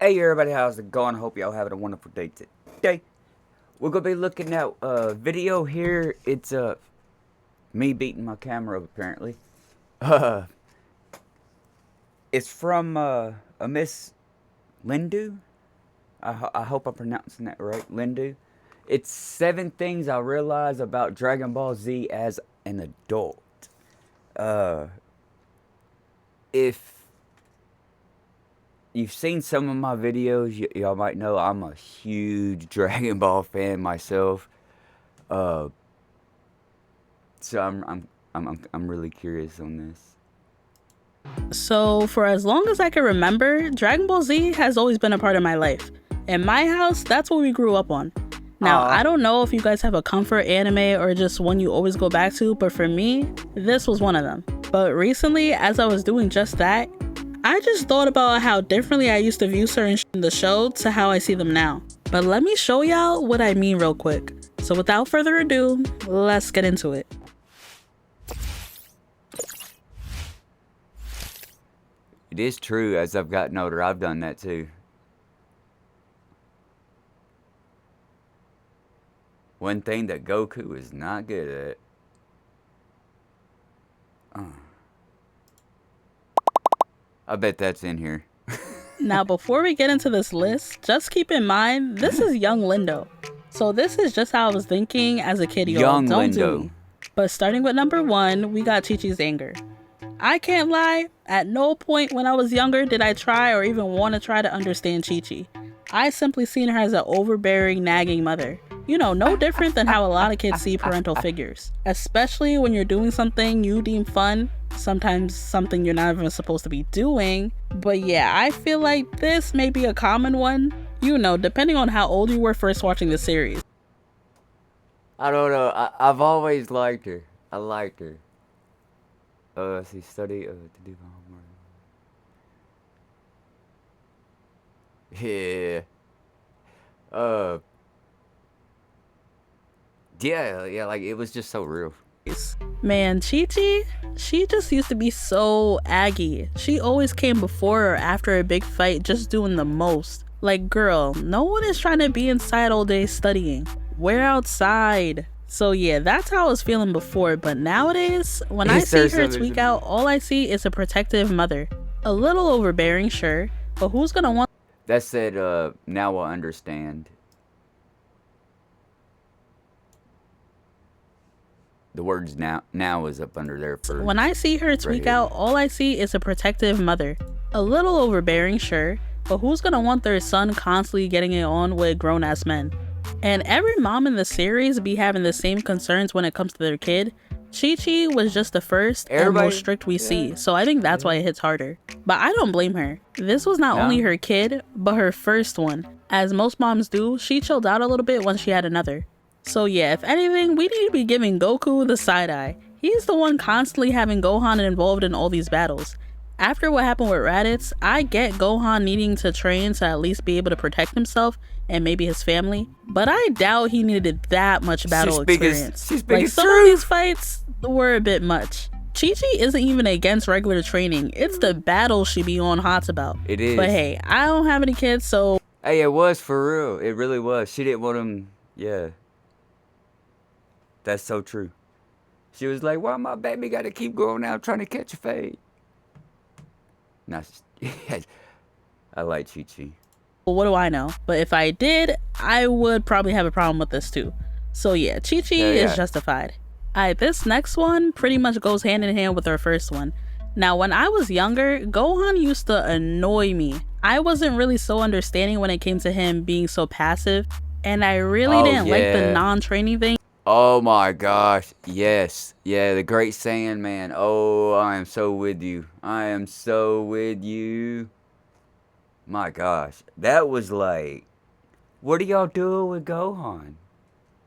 Hey everybody, how's it going? Hope y'all having a wonderful day today. We're gonna be looking at a video here. It's me beating my camera up apparently. It's from a Miss Lindu. I hope I'm pronouncing that right, Lindu. It's 7 things I realized about Dragon Ball Z as an adult. If you've seen some of my videos, y'all might know I'm a huge Dragon Ball fan myself. So I'm really curious on this. So for as long as I can remember, Dragon Ball Z has always been a part of my life. In my house, that's what we grew up on. Now, I don't know if you guys have a comfort anime or just one you always go back to, but for me, this was one of them. But recently, as I was doing just that, I just thought about how differently I used to view certain in the show to how I see them now. But let me show y'all what I mean real quick. So without further ado, let's get into it. It is true, as I've gotten older, I've done that too. One thing that Goku is not good at. I bet that's in here. Now, before we get into this list, just keep in mind, this is young Lindo. So this is just how I was thinking as a kid, y'all. Young Don't Lindo. do me. But starting with number 1, we got Chi-Chi's anger. I can't lie, at no point when I was younger did I try or even want to try to understand Chi-Chi. I simply seen her as an overbearing, nagging mother. You know, no different than how a lot of kids see parental figures. Especially when you're doing something you deem fun, sometimes something you're not even supposed to be doing. But yeah, I feel like this may be a common one, you know, depending on how old you were first watching the series. I don't know. I've always liked her. I liked her. She studied to do homework. Yeah. Yeah, like it was just so real. Man, Chi-Chi, she just used to be so aggy. She always came before or after a big fight just doing the most. Like, girl, no one is trying to be inside all day studying. We're outside. So yeah, that's how I was feeling before, but nowadays, when I see her tweak out, all I see is a protective mother. A little overbearing, sure, but who's gonna want— That said, now I understand. The words now is up under there for— When I see her tweak out, all I see is a protective mother. A little overbearing, sure, but who's gonna want their son constantly getting it on with grown-ass men? And every mom in the series be having the same concerns when it comes to their kid. Chi-Chi was just the first and most strict we see, so I think that's why it hits harder. But I don't blame her. This was not only her kid, but her first one. As most moms do, she chilled out a little bit once she had another. So yeah, if anything, we need to be giving Goku the side eye. He's the one constantly having Gohan involved in all these battles. After what happened with Raditz, I get Gohan needing to train to at least be able to protect himself and maybe his family, but I doubt he needed that much battle experience. Like, some of these fights were a bit much. Chi-Chi isn't even against regular training, it's the battle she be on hot about. It is. But hey, I don't have any kids, so— Hey, it was for real. It really was. She didn't want him. Yeah. That's so true. She was like, why my baby gotta keep going out trying to catch a fade? Nah, I like Chi-Chi. Well, what do I know? But if I did, I would probably have a problem with this too. So yeah, Chi-Chi is justified. Alright, this next one pretty much goes hand in hand with our first one. Now, when I was younger, Gohan used to annoy me. I wasn't really so understanding when it came to him being so passive, and I really didn't like the non-training thing. Oh my gosh, yes. Yeah, the Great Saiyaman. Oh, I am so with you. I am so with you. My gosh, that was like, what are y'all doing with Gohan?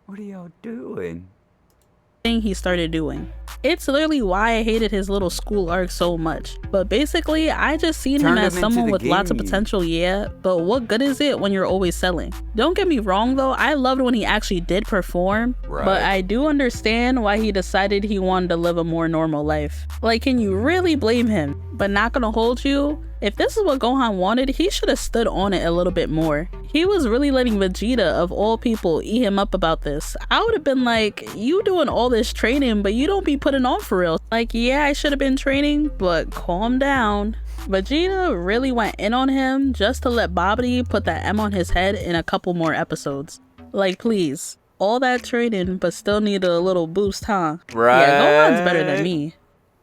What are y'all doing? He started doing. It's literally why I hated his little school arc so much. But basically, I just seen him as someone with lots of potential, yeah, but what good is it when you're always selling? Don't get me wrong though, I loved when he actually did perform, but I do understand why he decided he wanted to live a more normal life. Like, can you really blame him? But not gonna hold you, If this is what Gohan wanted, he should have stood on it a little bit more. He was really letting Vegeta, of all people, eat him up about this. I would have been like, you doing all this training, but you don't be putting on for real. Like, yeah, I should have been training, but calm down. Vegeta really went in on him just to let Babidi put that M on his head in a couple more episodes. Like, please. All that training, but still needed a little boost, huh? Right. Yeah, Gohan's better than me.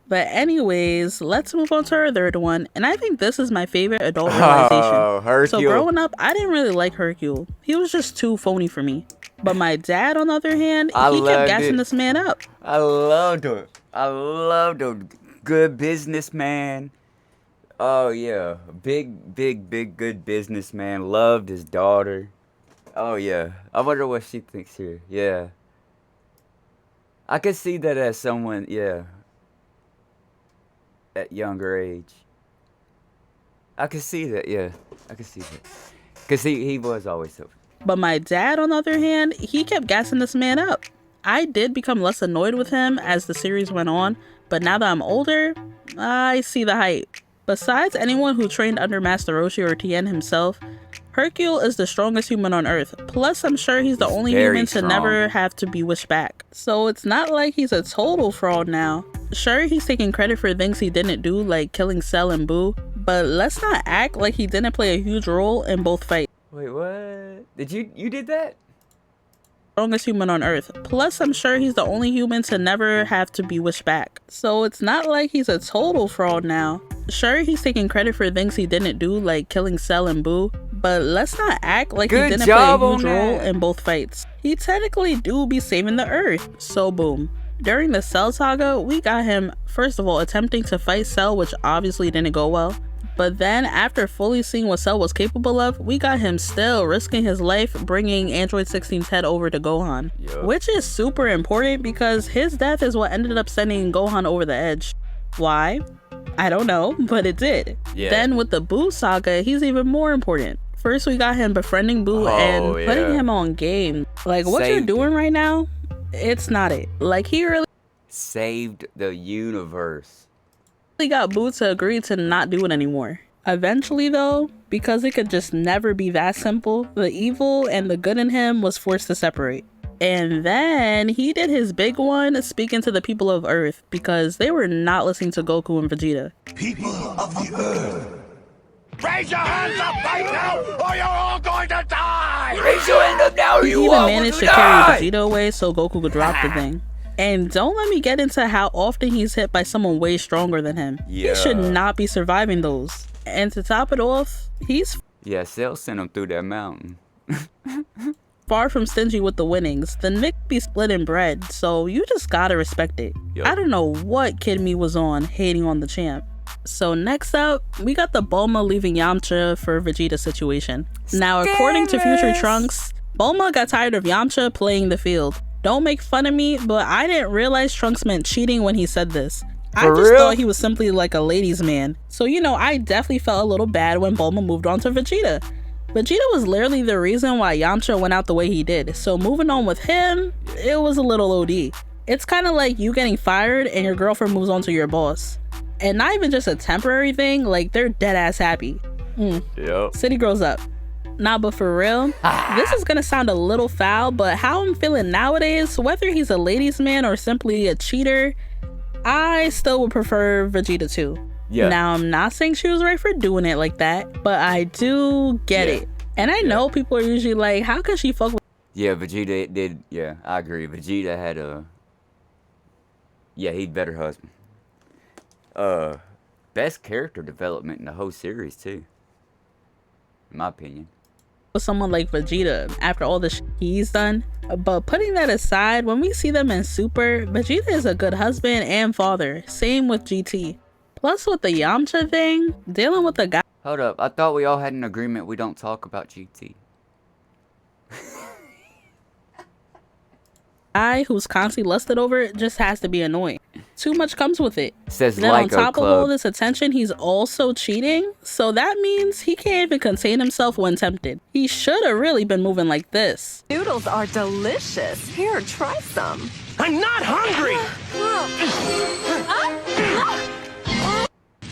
But anyways, let's move on to our third one, and I think this is my favorite adult realization. Oh, Hercule. So growing up, I didn't really like Hercule. He was just too phony for me. But my dad, on the other hand, he kept gassing this man up. I loved him. I loved him. Good businessman. Oh yeah, big good businessman. Loved his daughter. Oh yeah. I wonder what she thinks here. Yeah. I could see that as someone, yeah. At younger age. I could see that, yeah. I could see that. Because he was always so. But my dad, on the other hand, he kept gassing this man up. I did become less annoyed with him as the series went on, but now that I'm older, I see the hype. Besides anyone who trained under Master Roshi or Tien himself, Hercule is the strongest human on Earth. Plus, I'm sure he's the only human to never have to be wished back. So it's not like he's a total fraud now. Sure, he's taking credit for things he didn't do, like killing Cell and Boo, but let's not act like he didn't play a huge role in both fights. Wait, what? Did you did that? Strongest human on Earth. Plus, I'm sure he's the only human to never have to be wished back. So it's not like he's a total fraud now. Sure, he's taking credit for things he didn't do, like killing Cell and Boo, but let's not act like he didn't play a huge role in both fights. He technically do be saving the Earth. So boom. During the Cell saga, we got him, first of all, attempting to fight Cell, which obviously didn't go well. But then, after fully seeing what Cell was capable of, we got him still risking his life bringing Android 16's head over to Gohan. Yep. Which is super important because his death is what ended up sending Gohan over the edge. Why? I don't know, but it did. Yeah. Then with the Boo saga, he's even more important. First, we got him befriending Boo and putting him on game. Like, what you're doing right now, it's not it. Like, he really saved the universe. Got Boo to agree to not do it anymore. Eventually though, because it could just never be that simple, the evil and the good in him was forced to separate. And then he did his big one, speaking to the people of Earth, because they were not listening to Goku and Vegeta. People of the Earth, raise your hands up right now or you're all going to die! Raise your hand up now or you He all even managed to die! carry Vegeta away so Goku could drop the thing. And don't let me get into how often he's hit by someone way stronger than him. Yeah. He should not be surviving those. And to top it off, he's Yeah, Cell sent him through that mountain. far from stingy with the winnings. The Nick be splitting bread, so you just gotta respect it. Yep. I don't know what Kid Me was on, hating on the champ. So next up, we got the Bulma leaving Yamcha for Vegeta situation. Now, according to Future Trunks, Bulma got tired of Yamcha playing the field. Don't make fun of me, but I didn't realize Trunks meant cheating when he said this. I just thought he was simply like a ladies' man. So, you know, I definitely felt a little bad when Bulma moved on to Vegeta. Vegeta was literally the reason why Yamcha went out the way he did. So moving on with him, it was a little OD. It's kind of like you getting fired and your girlfriend moves on to your boss. And not even just a temporary thing, like they're dead ass happy. Yep. City grows up. Nah, but for real, this is gonna sound a little foul, but how I'm feeling nowadays, whether he's a ladies' man or simply a cheater, I still would prefer Vegeta too. Yeah. Now, I'm not saying she was right for doing it like that, but I do get it. And I know people are usually like, how could she fuck with... Yeah, Vegeta did. Yeah, I agree. Vegeta had a... Yeah, he'd better husband. Best character development in the whole series too. In my opinion. With someone like Vegeta after all the shit he's done. But putting that aside, when we see them in Super, Vegeta is a good husband and father. Same with GT. Plus with the Yamcha thing, dealing with the guy... Hold up, I thought we all had an agreement we don't talk about GT. Guy who's constantly lusted over it just has to be annoying. Too much comes with it. Says then like on top a club. of all this attention, he's also cheating. So that means he can't even contain himself when tempted. He should have really been moving like this. Noodles are delicious. Here, try some. I'm not hungry!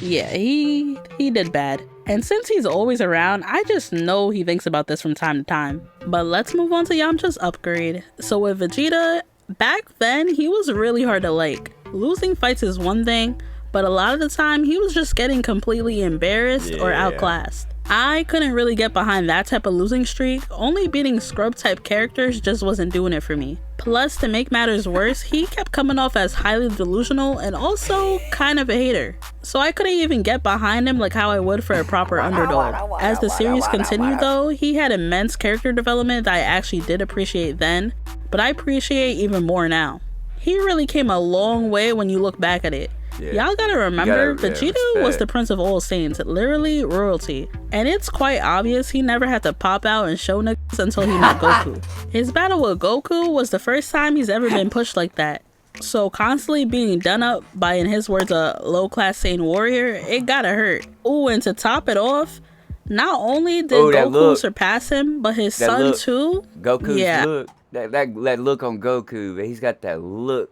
Yeah, he did bad. And since he's always around, I just know he thinks about this from time to time. But let's move on to Yamcha's upgrade. So with Vegeta, back then he was really hard to like. Losing fights is one thing, but a lot of the time he was just getting completely embarrassed or outclassed. I couldn't really get behind that type of losing streak. Only beating scrub type characters just wasn't doing it for me. Plus, to make matters worse, he kept coming off as highly delusional and also kind of a hater. So I couldn't even get behind him like how I would for a proper underdog. As the series continued though, he had immense character development that I actually did appreciate then, but I appreciate even more now. He really came a long way when you look back at it. Yeah. Y'all gotta remember, Vegeta was the Prince of All Saints, literally royalty. And it's quite obvious he never had to pop out and show niggas until he met Goku. His battle with Goku was the first time he's ever been pushed like that. So constantly being done up by, in his words, a low-class Saiyan warrior, it gotta hurt. Ooh, and to top it off, not only did Goku surpass him, but his son too. Goku's look. That look on Goku, he's got that look.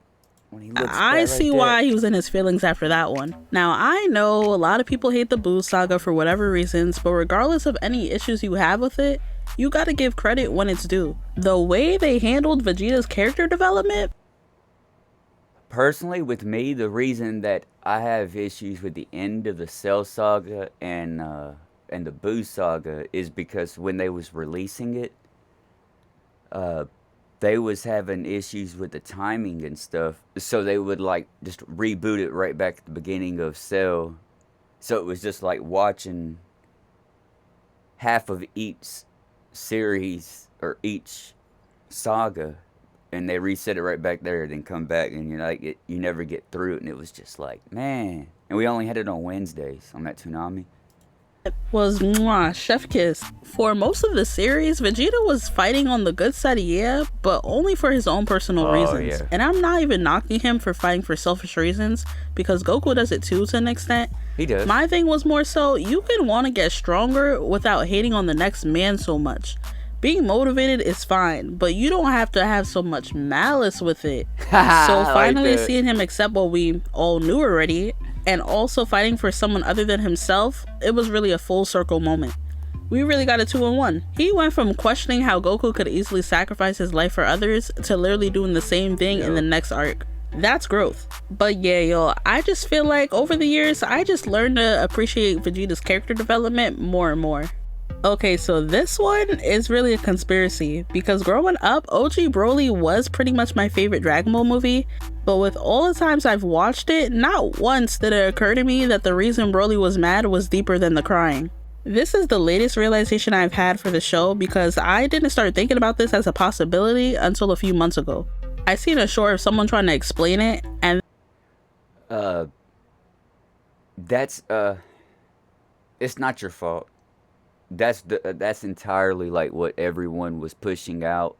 I see why he was in his feelings after that one. Now, I know a lot of people hate the Buu saga for whatever reasons, but regardless of any issues you have with it, you gotta give credit when it's due. The way they handled Vegeta's character development. Personally, with me, the reason that I have issues with the end of the Cell saga and the Buu saga is because when they was releasing it, they was having issues with the timing and stuff, so they would like just reboot it right back at the beginning of Cell. So it was just like watching half of each series or each saga, and they reset it right back there, then come back, and you're like, you never get through it, and it was just like, man. And we only had it on Wednesdays on that Toonami. Was chef kiss. For most of the series, Vegeta was fighting on the good side, yeah, but only for his own personal reasons. Yeah. And I'm not even knocking him for fighting for selfish reasons, because Goku does it too to an extent. He does. My thing was more so, you can want to get stronger without hating on the next man so much. Being motivated is fine, but you don't have to have so much malice with it. So finally seeing him accept what we all knew already, and also fighting for someone other than himself, it was really a full circle moment. We really got a 2-in-1. He went from questioning how Goku could easily sacrifice his life for others to literally doing the same thing in the next arc. That's growth. But yeah, yo, I just feel like over the years, I just learned to appreciate Vegeta's character development more and more. Okay, so this one is really a conspiracy, because growing up, OG Broly was pretty much my favorite Dragon Ball movie, but with all the times I've watched it, not once did it occur to me that the reason Broly was mad was deeper than the crying. This is the latest realization I've had for the show, because I didn't start thinking about this as a possibility until a few months ago. I seen a short of someone trying to explain it, and it's not your fault. That's entirely like what everyone was pushing out.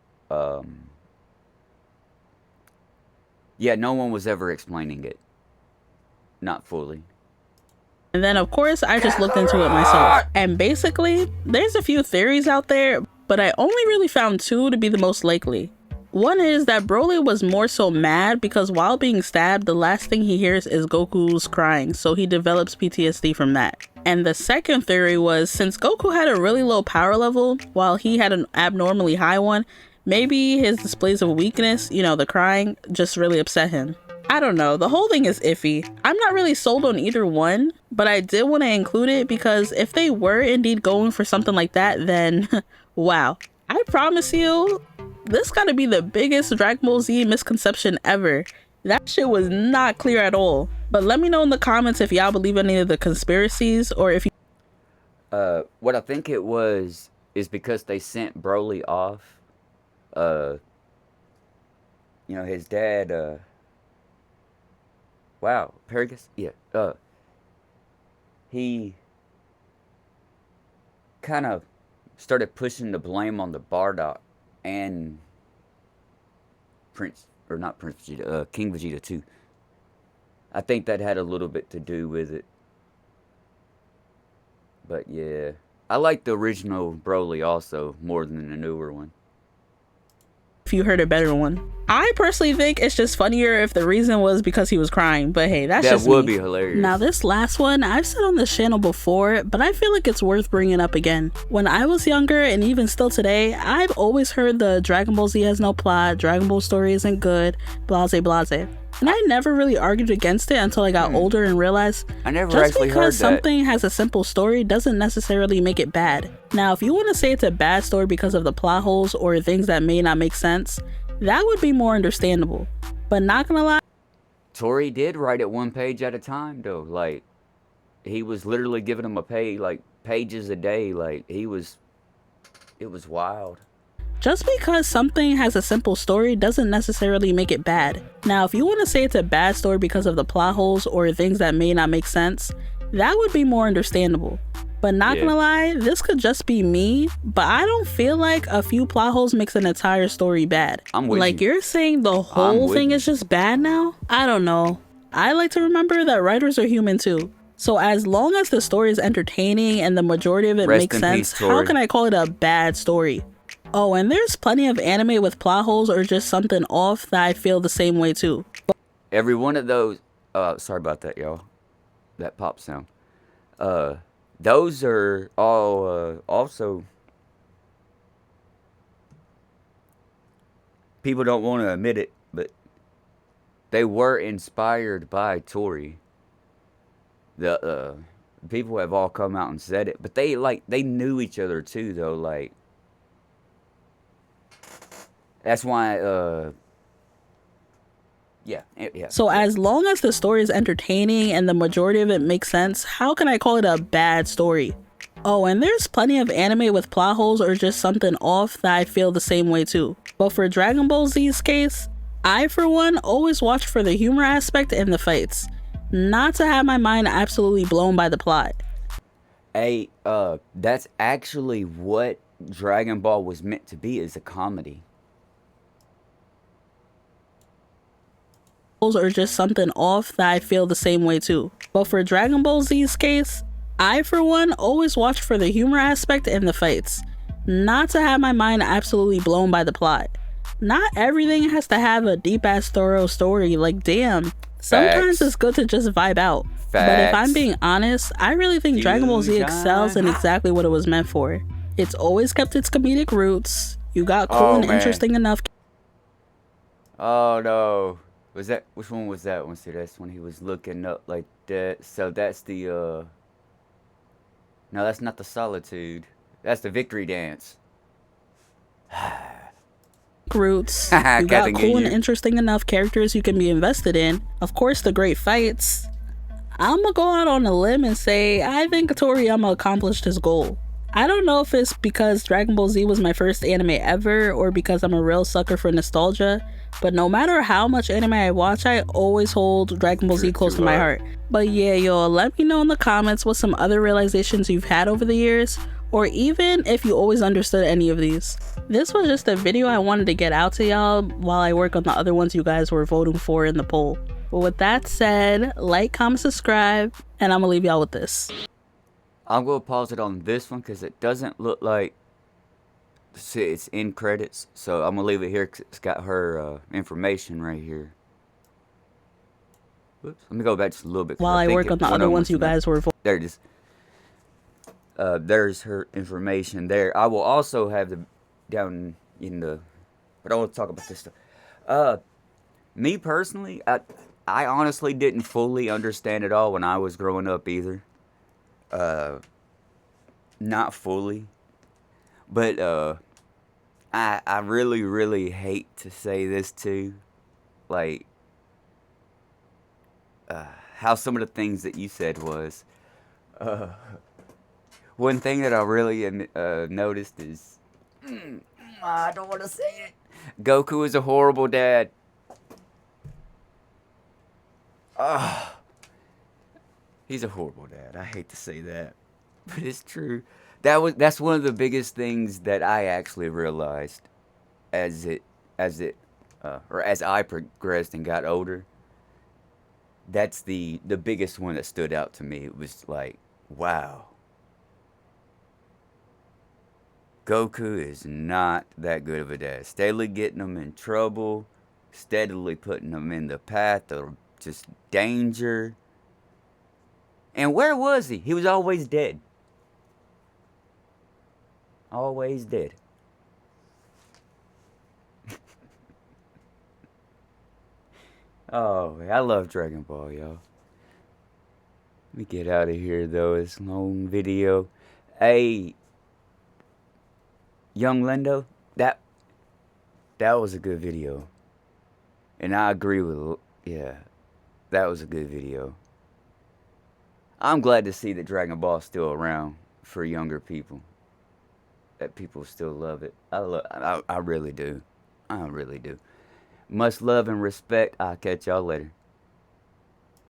Yeah, no one was ever explaining it. Not fully. And then of course I just looked into it myself. And basically, there's a few theories out there, but I only really found two to be the most likely. One is that Broly was more so mad because while being stabbed, the last thing he hears is Goku's crying, so he develops PTSD from that. And the second theory was, since Goku had a really low power level, while he had an abnormally high one, maybe his displays of weakness, you know, the crying, just really upset him. I don't know, the whole thing is iffy. I'm not really sold on either one, but I did want to include it because if they were indeed going for something like that, then wow. I promise you, this gotta be the biggest Dragon Ball Z misconception ever. That shit was not clear at all. But let me know in the comments if y'all believe any of the conspiracies, or if you... What I think it was is because they sent Broly off. You know, his dad, wow, Paragus? Yeah, he kind of started pushing the blame on the Bardock and King Vegeta too. I think that had a little bit to do with it. But yeah, I like the original Broly also more than the newer one. if you heard a better one. I personally think it's just funnier if the reason was because he was crying, but hey, that's just me. That would be hilarious. Now this last one, I've said on this channel before, but I feel like it's worth bringing up again. When I was younger, and even still today, I've always heard the Dragon Ball Z has no plot, Dragon Ball story isn't good, blase blase. And I never really argued against it until I got older and realized I never just actually heard because that. something has a simple story doesn't necessarily make it bad. Now, if you want to say it's a bad story because of the plot holes or things that may not make sense, that would be more understandable. But not gonna lie, Tori did write it one page at a time, though. Like, he was literally giving him a page, like, pages a day. Like, it was wild. just because something has a simple story doesn't necessarily make it bad. Now, if you want to say it's a bad story because of the plot holes or things that may not make sense, that would be more understandable. But not gonna lie, this could just be me, but I don't feel like a few plot holes makes an entire story bad. I'm with Like, you. you're saying the whole thing is just bad now? I don't know. I like to remember that writers are human too. So as long as the story is entertaining and the majority of it Rest makes in sense, peace, how Tori. can I call it a bad story? Oh, and there's plenty of anime with plot holes or just something off that I feel the same way too. Every one of those, sorry about that, y'all. That pop sound. Those are all, also, people don't want to admit it, but they were inspired by Tori. The, people have all come out and said it, but they knew each other too, though, like, that's why, yeah. So as long as the story is entertaining and the majority of it makes sense, how can I call it a bad story? Oh, and there's plenty of anime with plot holes or just something off that I feel the same way too. But for Dragon Ball Z's case, I for one always watch for the humor aspect and the fights, not to have my mind absolutely blown by the plot. Hey, that's actually what Dragon Ball was meant to be, is a comedy. Or just something off that I feel the same way too. But for Dragon Ball Z's case, I for one always watch for the humor aspect and the fights, not to have my mind absolutely blown by the plot. Not everything has to have a deep ass thorough story, like damn. Sometimes Facts. it's good to just vibe out. But if I'm being honest, I really think Dragon Ball Z excels in exactly what it was meant for. It's always kept its comedic roots. You got cool and man. interesting enough. Oh no. Was that, which one was that one? See, that's when he was looking up like that. So that's the, no, that's not the Solitude. That's the Victory Dance. Roots. You got Captain cool and Ginyu. interesting enough characters you can be invested in. Of course, the great fights. I'm gonna go out on a limb and say I think Toriyama accomplished his goal. I don't know if it's because Dragon Ball Z was my first anime ever or because I'm a real sucker for nostalgia, but no matter how much anime I watch, I always hold Dragon Ball Z close to my heart. But yeah, y'all, let me know in the comments what some other realizations you've had over the years, or even if you always understood any of these. This was just a video I wanted to get out to y'all while I work on the other ones you guys were voting for in the poll. But with that said, like, comment, subscribe, and I'm gonna leave y'all with this. I'm going to pause it on this one because it doesn't look like, see, it's in credits. So I'm going to leave it here because it's got her information right here. Whoops. Let me go back just a little bit. While I work on the other ones you guys were voting. There it is. There's her information there. I will also have the down in the, but I want to talk about this stuff. Me personally, I honestly didn't fully understand it all when I was growing up either. Not fully, but I really, really hate to say this too, like how some of the things that you said was, one thing that I really noticed is, I don't want to say it, Goku is a horrible dad. He's a horrible dad. I hate to say that, but it's true. That's one of the biggest things that I actually realized as I progressed and got older. That's the biggest one that stood out to me. It was like, wow. Goku is not that good of a dad. Steadily getting them in trouble, steadily putting them in the path of just danger. And where was he? He was always dead. Always dead. Oh, I love Dragon Ball, y'all. Let me get out of here, though. It's a long video. Hey, Young Lindo, that was a good video. And I agree with, yeah, that was a good video. I'm glad to see that Dragon Ball is still around for younger people. That people still love it. I really do. I really do. Much love and respect. I'll catch y'all later.